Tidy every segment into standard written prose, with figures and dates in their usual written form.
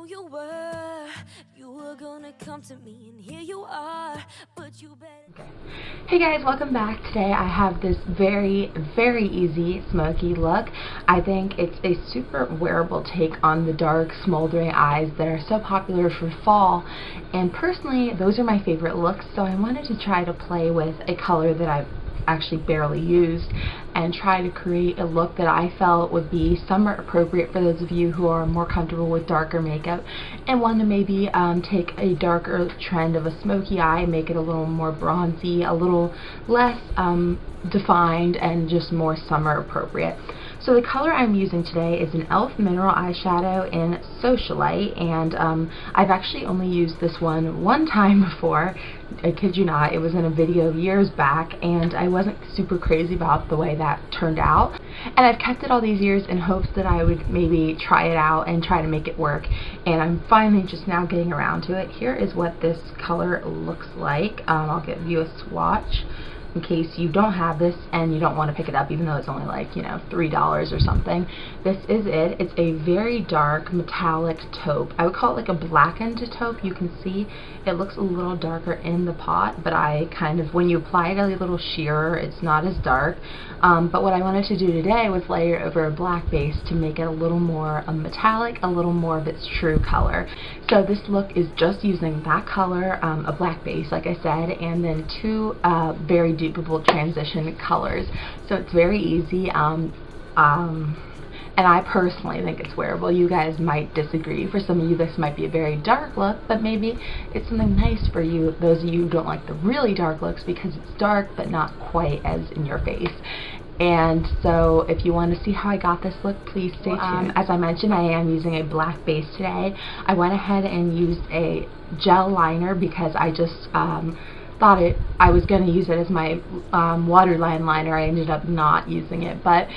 who you were gonna come to me, and here you are, but you better. Hey guys, welcome back. Today I have this very easy smoky look. I think it's a super wearable take on the dark smoldering eyes that are so popular for fall, and personally those are my favorite looks, so I wanted to try to play with a color that I've actually barely used and try to create a look that I felt would be summer appropriate for those of you who are more comfortable with darker makeup and want to maybe take a darker trend of a smoky eye, make it a little more bronzy, a little less defined, and just more summer appropriate. So the color I'm using today is an e.l.f. mineral eyeshadow in Socialite, and I've actually only used this one time before. I kid you not, it was in a video years back, and I wasn't super crazy about the way that turned out. And I've kept it all these years in hopes that I would maybe try it out and try to make it work, and I'm finally just now getting around to it. Here is what this color looks like. I'll give you a swatch in case you don't have this and you don't want to pick it up, even though it's only like, you know, $3 or something. This is it. It's a very dark metallic taupe. I would call it like a blackened taupe. You can see it looks a little darker in the pot, but I kind of, when you apply it a little sheerer, it's not as dark. But what I wanted to do today was layer it over a black base to make it a little more metallic, a little more of its true color. So this look is just using that color, a black base like I said, and then two very dupable transition colors. So it's very easy, and I personally think it's wearable. You guys might disagree. For some of you this might be a very dark look, but maybe it's something nice for you, those of you who don't like the really dark looks, because it's dark but not quite as in your face. And so if you want to see how I got this look, please stay tuned. As I mentioned, I am using a black base today. I went ahead and used a gel liner because I just thought I was going to use it as my waterline liner. I ended up not using it, but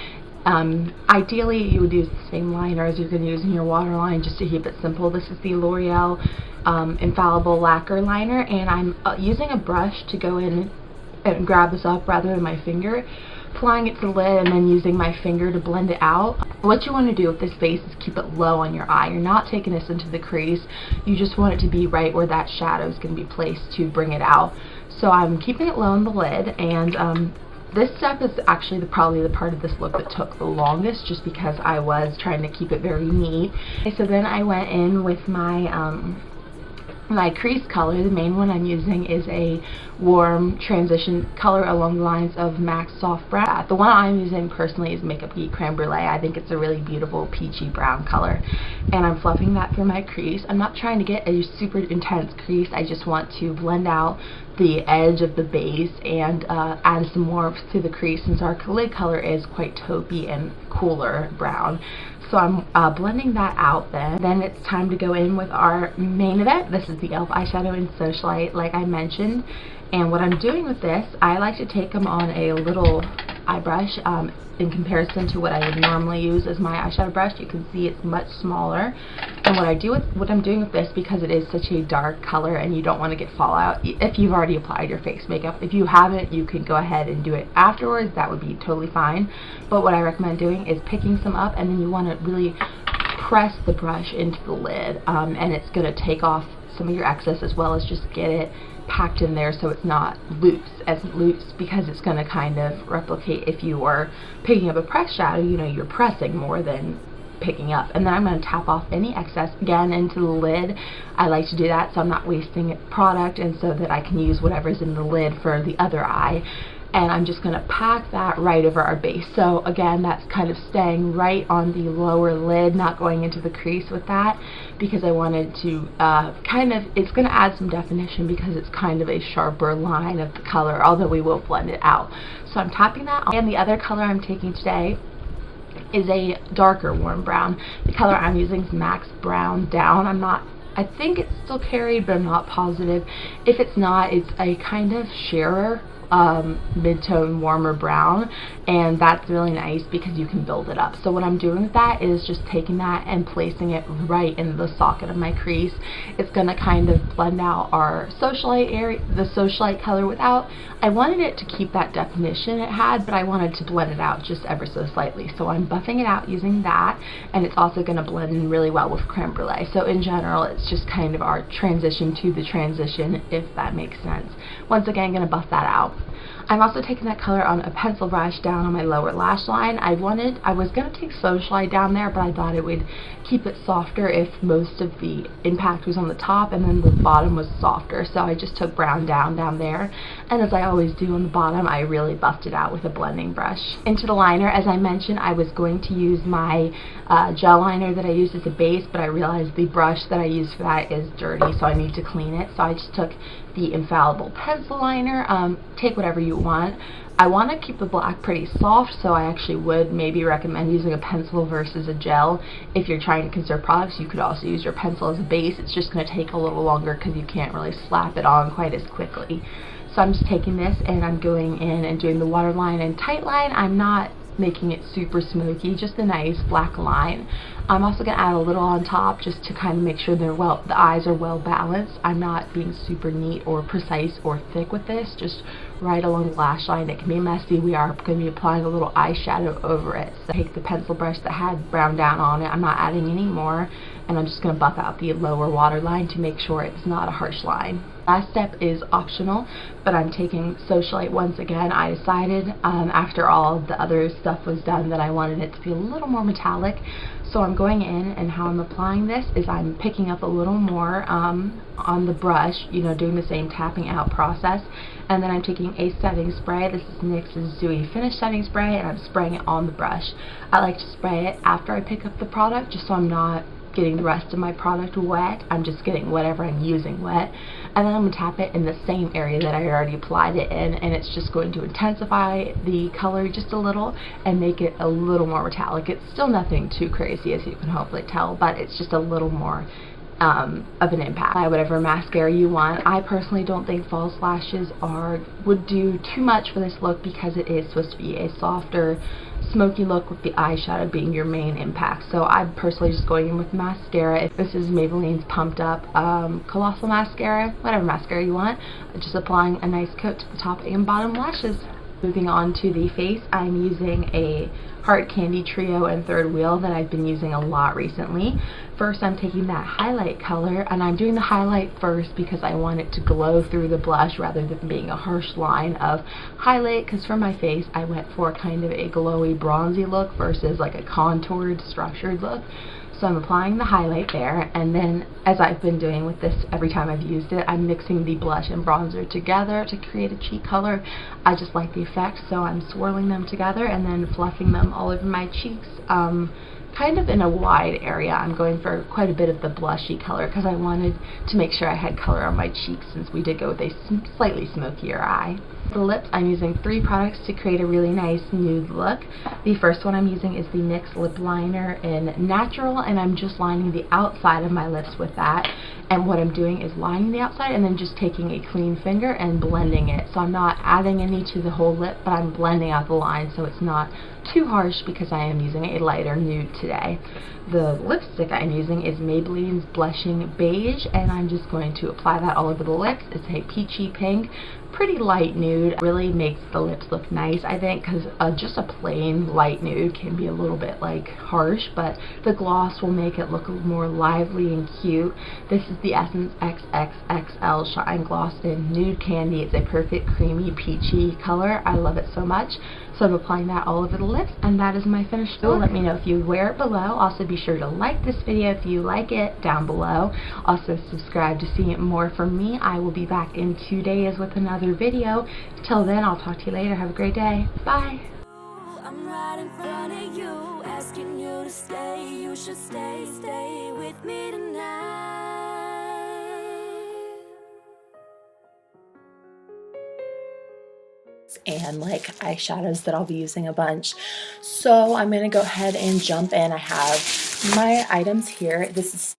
ideally you would use the same liner as you're going to use in your waterline, just to keep it simple. This is the L'Oreal Infallible Lacquer liner, and I'm using a brush to go in and grab this up rather than my finger, applying it to the lid and then using my finger to blend it out. What you want to do with this base is keep it low on your eye. You're not taking this into the crease. You just want it to be right where that shadow is going to be placed to bring it out. So I'm keeping it low on the lid, and this step is actually probably the part of this look that took the longest, just because I was trying to keep it very neat. Okay, so then I went in with my my crease color. The main one I'm using is a warm transition color along the lines of MAC Soft Brown. The one I'm using personally is Makeup Geek Creme Brûlée. I think it's a really beautiful peachy brown color, and I'm fluffing that through my crease. I'm not trying to get a super intense crease. I just want to blend out the edge of the base and add some warmth to the crease, since our lid color is quite taupey and cooler brown. So I'm blending that out then. Then it's time to go in with our main event. This is the e.l.f. eyeshadow in Socialite, like I mentioned. And what I'm doing with this, I like to take them on a little eye brush. In comparison to what I would normally use as my eyeshadow brush, you can see it's much smaller. And what I'm doing with this, because it is such a dark color and you don't want to get fallout if you've already applied your face makeup. If you haven't, you can go ahead and do it afterwards. That would be totally fine. But what I recommend doing is picking some up, and then you want to really press the brush into the lid, and it's going to take off some of your excess, as well as just get it packed in there so it's not loose, because it's going to kind of replicate if you were picking up a pressed shadow. You know, you're pressing more than picking up. And then I'm going to tap off any excess again into the lid. I like to do that so I'm not wasting product, and so that I can use whatever's in the lid for the other eye. And I'm just going to pack that right over our base. So again, that's kind of staying right on the lower lid, not going into the crease with that, because I wanted to it's going to add some definition, because it's kind of a sharper line of the color, although we will blend it out. So I'm tapping that on. And the other color I'm taking today is a darker warm brown. The color I'm using is Max Brown Down. I think it's still carried, but I'm not positive. If it's not, it's a kind of sheerer mid-tone warmer brown, and that's really nice because you can build it up. So what I'm doing with that is just taking that and placing it right in the socket of my crease. It's going to kind of blend out our Socialite area, the Socialite color without, I wanted it to keep that definition it had, but I wanted to blend it out just ever so slightly. So I'm buffing it out using that, and it's also going to blend in really well with Creme Brûlée. So in general, it's just kind of our transition to the transition, if that makes sense. Once again, I'm going to buff that out. I'm also taking that color on a pencil brush down on my lower lash line. I was going to take Socialite down there, but I thought it would keep it softer if most of the impact was on the top and then the bottom was softer. So I just took brown down there, and as I always do on the bottom, I really buffed it out with a blending brush. Into the liner, as I mentioned, I was going to use my gel liner that I used as a base, but I realized the brush that I used for that is dirty, so I need to clean it. So I just took the Infallible pencil liner. Take whatever you want. I want to keep the black pretty soft, so I actually would maybe recommend using a pencil versus a gel. If you're trying to conserve products, you could also use your pencil as a base. It's just going to take a little longer because you can't really slap it on quite as quickly. So I'm just taking this and I'm going in and doing the waterline and tight line. I'm not making it super smoky, just a nice black line. I'm also going to add a little on top just to kind of make sure the eyes are well balanced. I'm not being super neat or precise or thick with this, just right along the lash line. It can be messy. We are going to be applying a little eyeshadow over it. So take the pencil brush that had brown down on it. I'm not adding any more, and I'm just going to buff out the lower waterline to make sure it's not a harsh line. Last step is optional, but I'm taking Socialite once again. I decided after all the other stuff was done that I wanted it to be a little more metallic. So I'm going in, and how I'm applying this is I'm picking up a little more on the brush, you know, doing the same tapping out process, and then I'm taking a setting spray. This is NYX's Dewy Finish setting spray, and I'm spraying it on the brush. I like to spray it after I pick up the product, just so I'm not getting the rest of my product wet. I'm just getting whatever I'm using wet, and then I'm going to tap it in the same area that I already applied it in, and it's just going to intensify the color just a little and make it a little more metallic. It's still nothing too crazy, as you can hopefully tell, but it's just a little more of an impact. Buy whatever mascara you want. I personally don't think false lashes would do too much for this look because it is supposed to be a softer, smoky look with the eyeshadow being your main impact. So I'm personally just going in with mascara. This is Maybelline's Pumped Up Colossal mascara, whatever mascara you want. Just applying a nice coat to the top and bottom lashes. Moving on to the face, I'm using a Heart Candy Trio and Third Wheel that I've been using a lot recently. First, I'm taking that highlight color, and I'm doing the highlight first because I want it to glow through the blush rather than being a harsh line of highlight, because for my face, I went for kind of a glowy, bronzy look versus like a contoured, structured look. So I'm applying the highlight there, and then, as I've been doing with this every time I've used it, I'm mixing the blush and bronzer together to create a cheek color. I just like the effect, so I'm swirling them together and then fluffing them all over my cheeks, kind of in a wide area. I'm going for quite a bit of the blushy color because I wanted to make sure I had color on my cheeks, since we did go with a slightly smokier eye. For the lips, I'm using 3 products to create a really nice nude look. The first one I'm using is the NYX Lipliner in Natural, and I'm just lining the outside of my lips with that. And what I'm doing is lining the outside and then just taking a clean finger and blending it. So I'm not adding any to the whole lip, but I'm blending out the line so it's not too harsh because I am using a lighter nude today. The lipstick I'm using is Maybelline's Blushing Beige, and I'm just going to apply that all over the lips. It's a peachy pink, pretty light nude. Really makes the lips look nice, I think, because just a plain light nude can be a little bit like harsh, but the gloss will make it look more lively and cute. This is the Essence XXXL Shine Gloss in Nude Candy. It's a perfect creamy peachy color. I love it so much. So I'm applying that all over the lips, and that is my finished look. Let me know if you wear it below. Also be sure to like this video if you like it down below. Also subscribe to see more from me. I will be back in 2 days with another video. Till then, I'll talk to you later. Have a great day. Bye. I'm right in front of you, asking you to stay. You should stay with me tonight. And like eyeshadows that I'll be using a bunch. So I'm gonna go ahead and jump in. I have my items here. This is